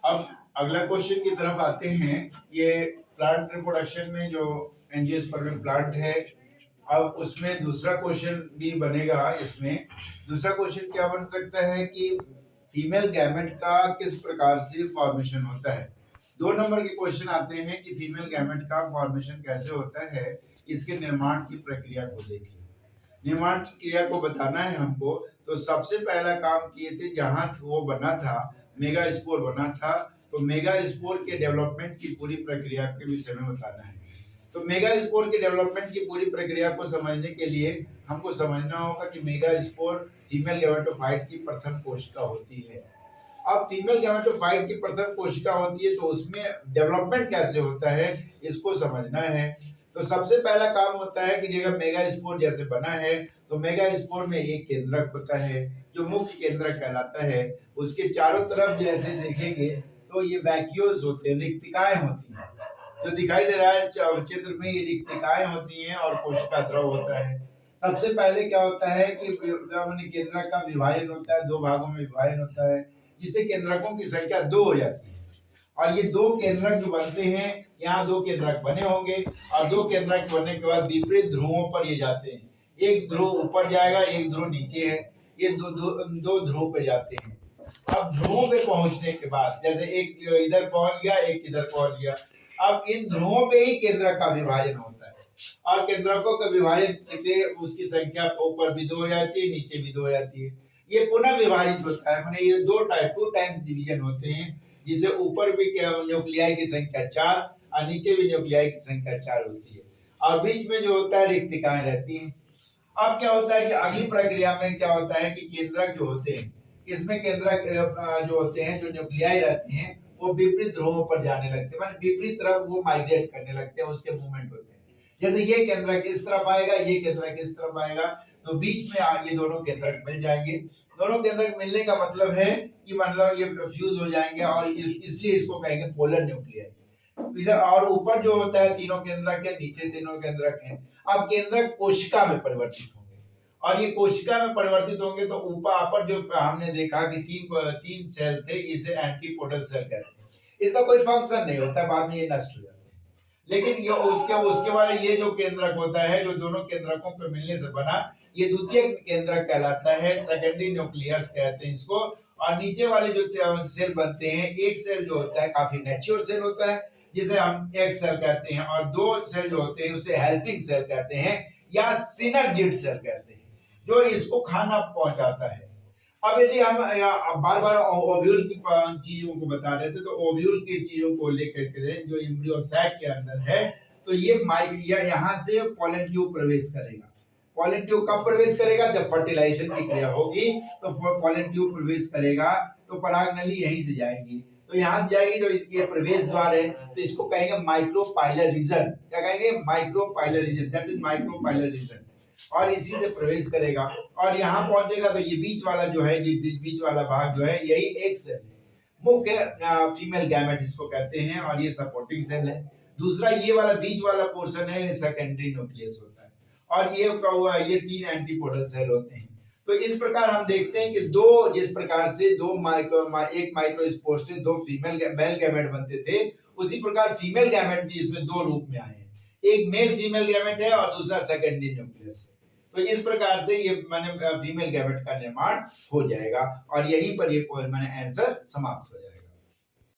अब अगला क्वेश्चन की तरफ आते हैं। ये प्लांट रिप्रोडक्शन में जो एंजियोस्पर्म प्लांट है, अब उसमें दूसरा क्वेश्चन भी बनेगा। इसमें दूसरा क्वेश्चन क्या बन सकता है कि फीमेल गैमेट का किस प्रकार से फॉर्मेशन होता है। 2 नंबर के क्वेश्चन आते हैं कि फीमेल गैमेट का फॉर्मेशन कैसे होता है, इसके निर्माण की प्रक्रिया को देखिए। निर्माण की क्रिया को बताना है हमको, तो सबसे पहला काम किए थे, जहां वो बना था, मेगा स्पोर बना था, तो मेगा स्पोर के डेवलपमेंट की पूरी प्रक्रिया के विषय में बताना है। तो मेगा स्पोर के डेवलपमेंट की पूरी प्रक्रिया को समझने के लिए हमको समझना होगा कि मेगा स्पोर फीमेल गैमेटोफाइट की प्रथम कोशिका होती है। अब फीमेल गैमेटोफाइट की प्रथम कोशिका होती है, तो उसमें डेवलपमेंट कैसे होता है इसको समझना है। तो सबसे पहला काम होता है कि जगह मेगा स्पोर जैसे बना है, तो मेगा स्पोर में एक केंद्रक होता है जो मुख्य केंद्रक कहलाता है। उसके चारों तरफ जैसे देखेंगे तो ये वैक्यूल्स होते हैं, रिक्तिकाएं होती हैं। जो दिखाई दे रहा है चित्र में, ये रिक्तिकाएं होती हैं और कोशिका द्रव होता है। सबसे पहले क्या होता है कि केंद्रक का विभाजन होता है, 2 भागों में विभाजन होता है, जिससे केंद्रकों की संख्या 2 हो जाती है। और ये 2 केंद्रक जो बनते हैं, यहाँ 2 केंद्रक बने होंगे और 2 केंद्रक बनने के बाद विपरीत ध्रुवों पर ये जाते हैं। एक ध्रुव ऊपर जाएगा, एक ध्रुव नीचे है, ये दो ध्रुव पे जाते हैं। अब ध्रुवों पे पहुंचने के बाद जैसे एक इधर पहुंच गया, एक इधर पहुंच गया, अब इन ध्रुवों पे ही केंद्रक का विभाजन होता है और केंद्रकों का विभाजन से उसकी संख्या ऊपर भी 2 हो जाती है, नीचे भी 2 हो जाती है। ये पुनः विभाजित होता है, माने ये 2 टाइम डिवीजन होते हैं, जिसे ऊपर भी न्यूक्लियाई की संख्या 4 और नीचे भी न्यूक्लियाई की संख्या 4 होती है और बीच में जो होता है रिक्तिकाएं रहती हैं। अब क्या होता है कि अगली प्रक्रिया में क्या होता है कि केंद्रक जो होते हैं, इसमें केंद्रक जो होते हैं, जो न्यूक्लियाई रहते हैं, वो विपरीत ध्रुवों पर जाने लगते हैं, माने विपरीत तरफ वो माइग्रेट करने लगते हैं, उसके मूवमेंट होते हैं। जैसे ये केंद्रक इस तरफ आएगा, ये केंद्रक इस तरफ आएगा, तो बीच में ये दोनों केंद्रक मिल जाएंगे। दोनों केंद्रक मिलने का मतलब है कि मतलब ये फ्यूज हो जाएंगे और इसलिए इसको कहेंगे पोलर न्यूक्लियाई। इधर और ऊपर जो होता है तीनों केंद्रक है, नीचे तीनों केंद्रक हैं। अब केंद्रक कोशिका में परिवर्तित होंगे और ये कोशिका में परिवर्तित होंगे तो ऊपर जो हमने देखा कि तीन सेल थे, इसे एंटीपोडल सेल कहते हैं। इसका कोई फंक्शन नहीं होता, बाद में ये नष्ट हो जाते हैं। लेकिन ये उसके बाद ये जो केंद्रक होता है, जो दोनों केंद्रकों पे मिलने से बना, ये द्वितीय केंद्रक कहलाता है, सेकेंडरी न्यूक्लियस कहते हैं इसको। और नीचे वाले जो सेल बनते हैं, एक सेल जो होता है काफी मैच्योर सेल होता है, जिसे हम एक सेल कहते हैं, और 2 सेल जो होते हैं उसे हेल्पिंग सेल कहते हैं या सिनर्जिड सेल कहते हैं, जो इसको खाना पहुंचाता है। अब यदि हम बार बार ओव्यूल की चीजों को बता रहे थे, तो ओव्यूल की चीजों को लेकर के जो एम्ब्रियो सैक के अंदर है, तो ये यहाँ से पॉलन ट्यूब प्रवेश करेगा। पॉलन ट्यूब कब प्रवेश करेगा? जब फर्टिलाइजेशन की क्रिया होगी तो पॉलन ट्यूब प्रवेश करेगा, तो पराग नली यहीं से जाएगी, तो यहाँ से जाएगी, जो ये प्रवेश द्वार है, तो इसको कहेंगे माइक्रोपाइलर रीजन। क्या कहेंगे? Micropylar reason, that is micropylar reason. और इसी से प्रवेश करेगा और यहाँ पहुंचेगा, तो ये बीच वाला जो है, ये बीच वाला भाग जो है, यही एक सेल है, मुख्य फीमेल गैमेट जिसको कहते हैं, और ये सपोर्टिंग सेल है। दूसरा ये वाला बीच वाला पोर्शन है, ये सेकेंडरी न्यूक्लियस होता है, और ये क्या हुआ, ये 3 एंटीपोडल सेल होते हैं। तो इस प्रकार हम देखते हैं कि जिस प्रकार से एक माइक्रोस्पोर से 2 मेल गैमेट बनते थे, उसी प्रकार फीमेल गैमेट भी इसमें 2 रूप में आए हैं। एक मेल फीमेल गैमेट है और दूसरा सेकेंडरी न्यूक्लियस है। तो इस प्रकार से ये माने फीमेल गैमेट का निर्माण हो जाएगा और यहीं पर ये माने आंसर समाप्त हो जाएगा।